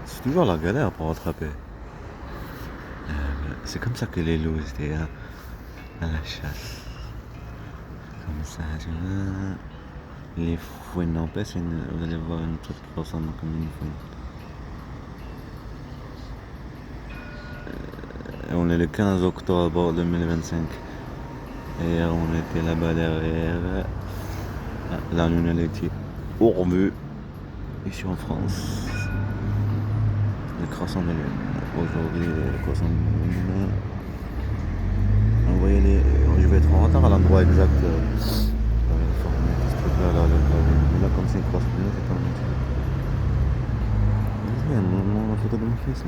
C'est toujours la galère pour rattraper. C'est comme ça que les loups étaient à la chasse. Comme ça, tu vois. Les fouines n'empêchent, vous allez voir une truc qui ressemble comme une fouine. Et on est le 15 octobre 2025. Hier, on était là-bas derrière. La lune, elle était hors vue. Ici en France. Le croissant de lune. Aujourd'hui, le croissant de lune. Vous voyez, je vais être en retard à l'endroit exact. Ce truc-là, là, comme c'est une croissant de lune, c'est pas un métier. La photo de mon fils.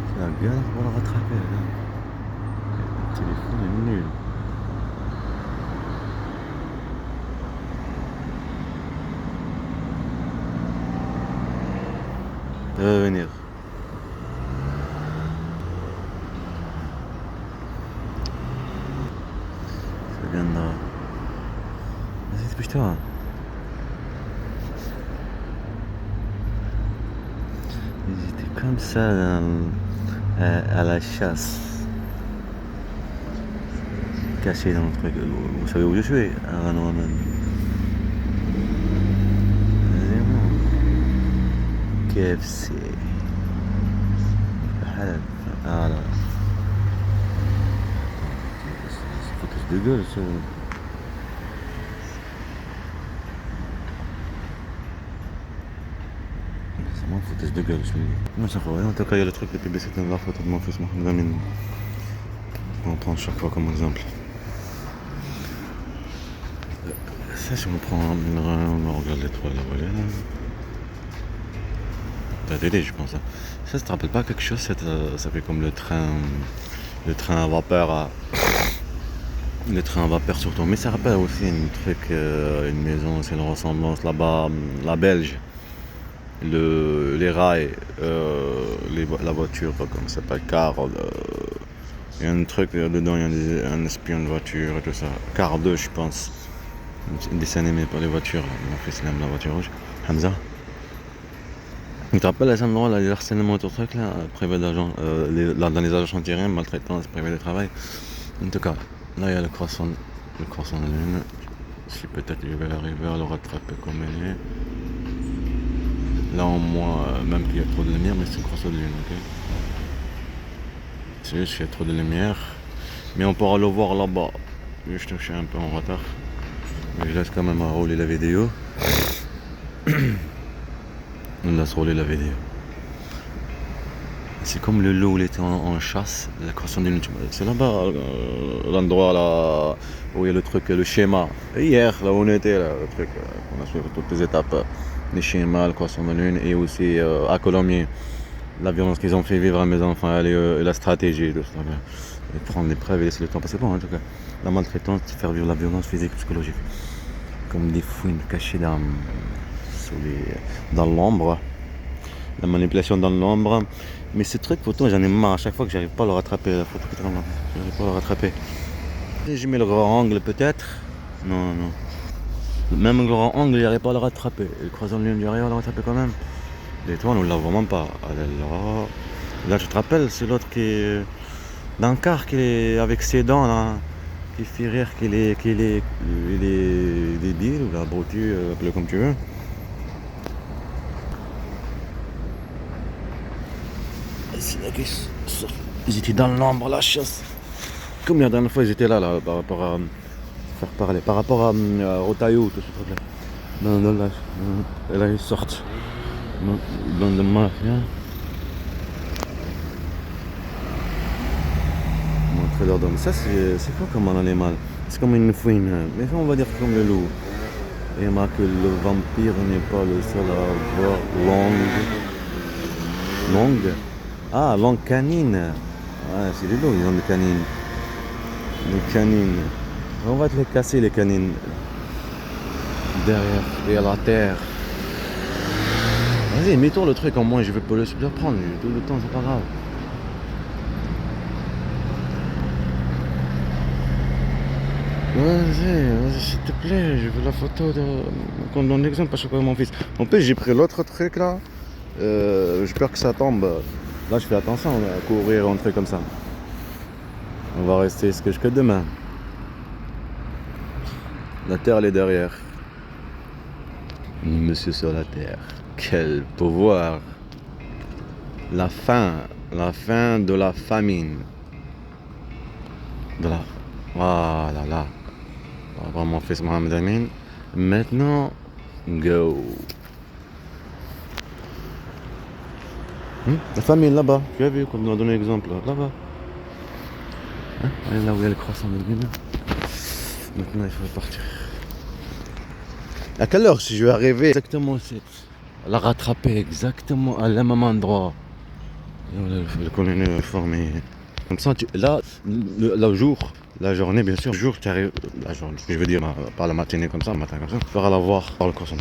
C'est la galère pour le rattraper. Là. Le téléphone est nul. De revenir. Ça viendra. Vas-y, dépêche-toi. Ils étaient comme ça à la chasse. Caché dans le truc. Vous savez où je suis? À Ranoman. KFC. Ah là. C'est foutage de gueule ça. C'est vraiment foutage de gueule je te dis. Moi ça fait rien. En tout cas il y a le truc de publicité de la photo de mon fils Mohamed Amin. On prend chaque fois comme exemple. Ça si on prend on regarde l'étoile là, voilà. T'as télé je pense. Ça te rappelle pas quelque chose ça fait comme le train à vapeur le train à vapeur surtout, mais ça rappelle aussi un truc, une maison, c'est une ressemblance là-bas, la Belge, les rails, la voiture, comme ça s'appelle, car, il y a un truc dedans, il y a un espion de voiture et tout ça, car 2 je pense, un dessin animé pour les voitures, mon fils il aime la voiture rouge, Hamza. Tu te rappelles à cet endroit là, les harcèlements et tout truc là, privé d'agents, dans les agents thierries, maltraitance, privé de travail, en tout cas. Là, il y a le croissant de lune. Si peut-être je vais arriver à le rattraper comme il est. Là, en moins, même qu'il y a trop de lumière, mais c'est le croissant de lune, ok? C'est juste qu'il y a trop de lumière. Mais on pourra le voir là-bas. Je suis un peu en retard. Mais je laisse quand même à rouler la vidéo. On laisse rouler la vidéo. C'est comme le loup, il était en chasse, la croissance d'une. C'est là-bas, l'endroit là où il y a le truc, le schéma. Et hier, là où on était, là, le truc, on a suivi toutes les étapes, les schémas, le croissant de lune, et aussi à Colomiers, la violence qu'ils ont fait vivre à mes enfants, et la stratégie, tout ça. Et prendre les preuves et laisser le temps passer. Bon, en tout cas, la maltraitance, c'est faire vivre la violence physique, psychologique. Comme des fouines cachées dans l'ombre. La manipulation dans l'ombre. Mais ce truc, pourtant, j'en ai marre à chaque fois que j'arrive pas à le rattraper. La photo qui tremble, j'arrive pas à le rattraper. J'ai mis le grand angle peut-être. Non. Même le grand angle, j'arrive pas à le rattraper. Et le croissant de lune, j'arrive à le rattraper quand même. L'étoile, on l'a vraiment pas. Elle est là. Là, tu te rappelles, c'est l'autre qui est dans le car, qui est avec ses dents là. Qui fait rire, il est débile ou abruti, appelle-le comme tu veux. Ils étaient dans l'ombre, la chasse. Comme la dernière fois, ils étaient là par rapport à faire parler, par rapport à Rotaillot, tout ce truc-là. Non, et là, ils sortent. Bande de mafia. Montrer leur dôme. Ça, c'est quoi comme un animal? C'est comme une fouine, mais ça, on va dire comme le loup. Et il marque que le vampire n'est pas le seul à avoir longue. Ah, longue canine. Ouais, c'est les loups, ils ont des canines. Les canines. On va te les casser, les canines. Derrière et à la terre. Vas-y, mets-toi le truc en moins, je vais pas le prendre. Tout le temps, c'est pas grave. Vas-y, s'il te plaît, je veux la photo de. Qu'on donne l'exemple à chaque fois mon fils. En plus, j'ai pris l'autre truc là. J'ai peur que ça tombe. Là, je fais attention à courir, rentrer comme ça. On va rester jusque demain. La terre, elle est derrière. Monsieur sur la terre. Quel pouvoir. La fin de la famine. Voilà, là. On va vraiment faire ce Mohamed Amin. Maintenant, go. La famine là-bas. Tu as vu, comme on a donné l'exemple. Là-bas. Là où il y a le croissant de légumes. Maintenant, il faut partir. À quelle heure si je vais arriver exactement la rattraper exactement à la même endroit. Le colonel formé. Comme ça, là, le jour, la journée, bien sûr, le jour, tu arrives, la journée, je veux dire, par la matinée comme ça, le matin comme ça, tu feras la voir par le croissant.